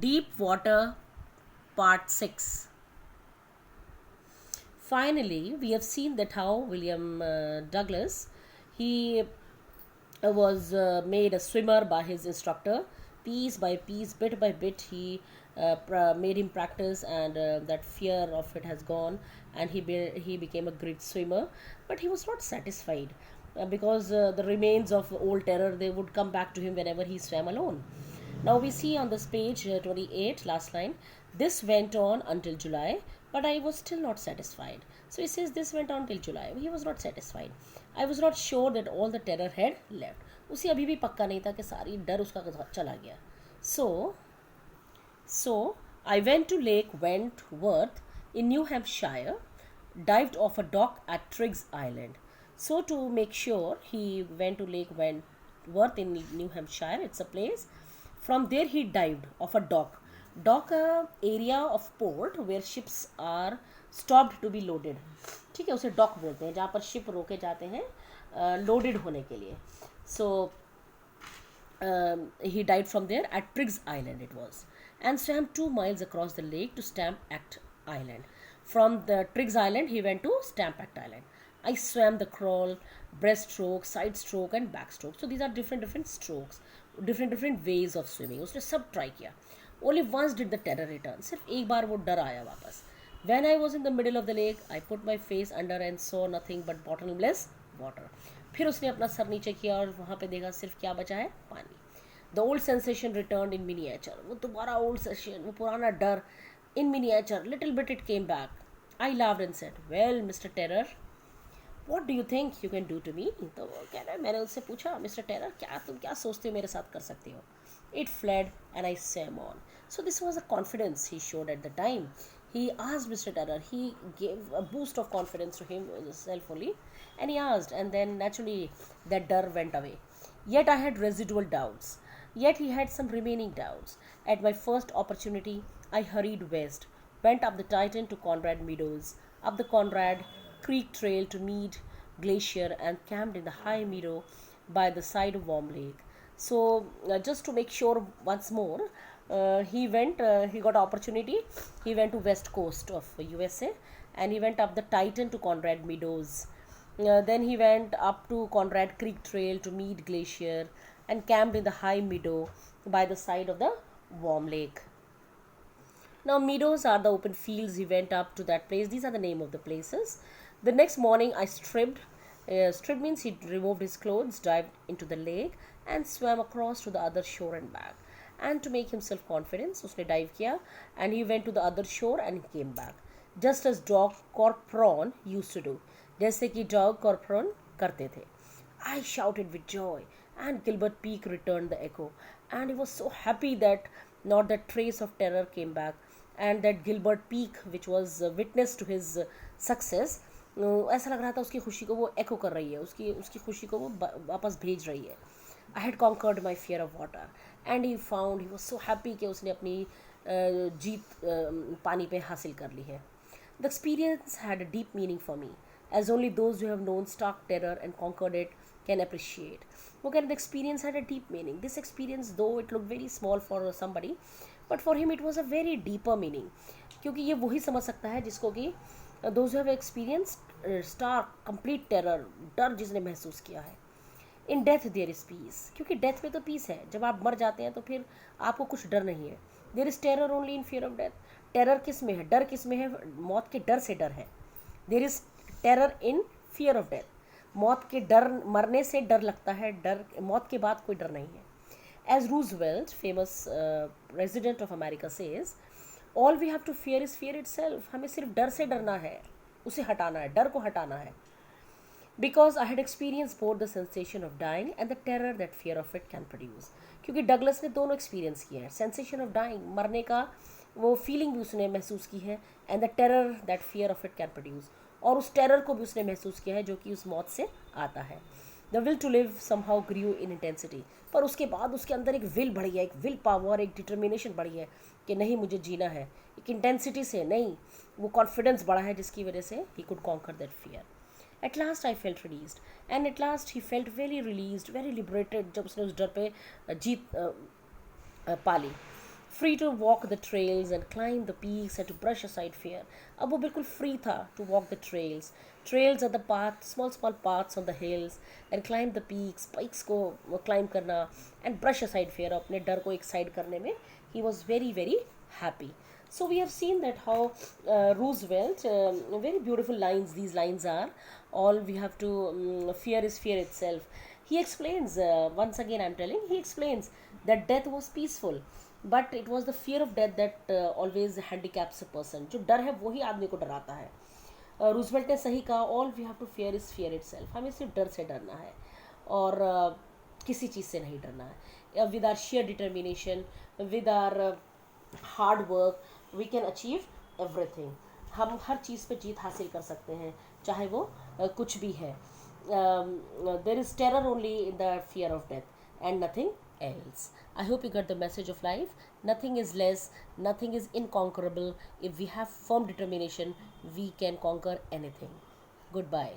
Deep Water Part 6. Finally, we have seen that how William Douglas, he was made a swimmer by his instructor. Piece by piece, bit by bit, he made him practice, and that fear of it has gone, and he became a great swimmer. But he was not satisfied because the remains of old terror, they would come back to him whenever he swam alone. Now we see on this page 28, last line, this went on until July, but I was still not satisfied. So he says this went on till July. He was not satisfied. I was not sure that all the terror had left. उसे अभी भी पक्का नहीं था कि सारी डर उसका चला गया. So I went to Lake Wentworth in New Hampshire, dived off a dock at Triggs Island. So to make sure, he went to Lake Wentworth in New Hampshire. It's a place. From there he dived off a dock. Dock area of port where ships are stopped to be loaded. ठीक है, उसे dock बोलते हैं जहाँ पर ship रोके जाते हैं लोडेड होने के लिए. So he died from there at Triggs Island it was, and swam 2 miles across the lake to Stamp Act Island. From the Triggs Island he went to Stamp Act Island. I swam the crawl, breaststroke, side stroke and backstroke. So these are different strokes, different ways of swimming. उसने सब try किया. Only once did the terror return. सिर्फ एक बार वो डर आया वापस. When I was in the middle of the lake, I put my face under and saw nothing but bottomless water. फिर उसने अपना सर नीचे किया और वहाँ पे देखा सिर्फ क्या बचा है, पानी. The old sensation returned in miniature. वो दोबारा old sensation, वो पुराना डर in miniature. Little bit it came back. I laughed and said, "Well, Mr. Terror, what do you think you can do to me?" तो वो कह रहा है, मैंने उससे पूछा, मिस्टर टेरर तुम क्या सोचते हो मेरे साथ कर सकते हो. It fled and I swam on. So this was a confidence he showed at the time. He asked Mr. Terror, he gave a boost of confidence to himself only, and he asked, and then naturally that dar went away. Yet I had residual doubts. Yet he had some remaining doubts. At my first opportunity, I hurried west, went up the Titan to Conrad Meadows, up the Conrad Creek Trail to Mead Glacier, and camped in the high meadow by the side of Warm Lake. So just to make sure once more, he got opportunity. He went to west coast of USA, and he went up the Titan to Conrad Meadows. Then he went up to Conrad Creek Trail to Mead Glacier and camped in the high meadow by the side of the Warm Lake. Now meadows are the open fields. He went up to that place. These are the name of the places. The next morning I stripped. Stripped means he removed his clothes, dived into the lake and swam across to the other shore and back. And to make himself confidence, उसने dive किया and he went to the other shore and he came back. Just as dog or prawn used to do. जैसे कि dog और prawn करते थे. I shouted with joy, and Gilbert Peak returned the echo, and he was so happy that not the trace of terror came back, and that Gilbert Peak, which was witness to his success, ऐसा लग रहा था उसकी खुशी को वो echo कर रही है, उसकी खुशी को वो वापस भेज रही है. I had conquered my fear of water, and he was so happy कि उसने अपनी जीत पानी पे हासिल कर ली है. The experience had a deep meaning for me, as only those who have known stark terror and conquered it can appreciate. वो कह रहे, the experience had a deep meaning. This experience, though it looked very small for somebody, but for him it was a very deeper meaning. क्योंकि ये वही समझ सकता है जिसको कि those who have experienced stark complete terror, डर जिसने महसूस किया है. In death there is peace, क्योंकि डेथ में तो पीस है. जब आप मर जाते हैं तो फिर आपको कुछ डर नहीं है. There is terror only in fear of death. Terror किस में है, डर किस में है, मौत के डर से डर है. There is terror in fear of death. मौत के डर, मरने से डर लगता है, डर मौत के बाद कोई डर नहीं है. As Roosevelt, famous president of America, says, all we have to fear is fear itself. हमें सिर्फ डर से डरना है, उसे हटाना है, डर को हटाना है. Because I had experienced both the sensation of dying and the terror that fear of it can produce. क्योंकि डगलस ने दोनों एक्सपीरियंस किए हैं. सेंसेशन ऑफ डाइंग, मरने का वो फीलिंग भी उसने महसूस की है, and the terror that fear of it can produce, और उस टेरर को भी उसने महसूस किया है जो कि उस मौत से आता है. The will to live somehow grieve in intensity. पर उसके बाद उसके अंदर एक विल बढ़ी है, एक विल पावर, एक डिटर्मिनेशन बढ़ी है कि नहीं मुझे जीना है. एक इंटेंसिटी से नहीं, वो कॉन्फिडेंस बढ़ा है जिसकी वजह से he could conquer that fear. At last I felt released, and at last he felt very released, very liberated जब उसने उस डर पे जीत पाली. free to walk the trails and climb the peaks and to brush aside fear. अब वो बिल्कुल free था to walk the trails. Trails are the path, small small paths on the hills and climb the peaks, pikes को वो climb करना and brush aside fear, अपने डर को एक side करने में he was very very happy. So we have seen that how Roosevelt, very beautiful lines these lines are. All we have to, fear is fear itself. He explains, once again I'm telling, he explains that death was peaceful. But it was the fear of death that always handicaps a person. जो डर है वही आदमी को डराता है. Roosevelt ने सही कहा, all we have to fear is fear itself. हमें सिर्फ डर से डरना है और किसी चीज़ से नहीं डरना है. With our share determination, with our hard work, we can achieve everything. हम हर चीज़ पे जीत हासिल कर सकते हैं, चाहे वो कुछ भी है. There is terror only in the fear of death and nothing else. I hope you got the message of life. Nothing is less, nothing is inconquerable. If we have firm determination, we can conquer anything. Goodbye.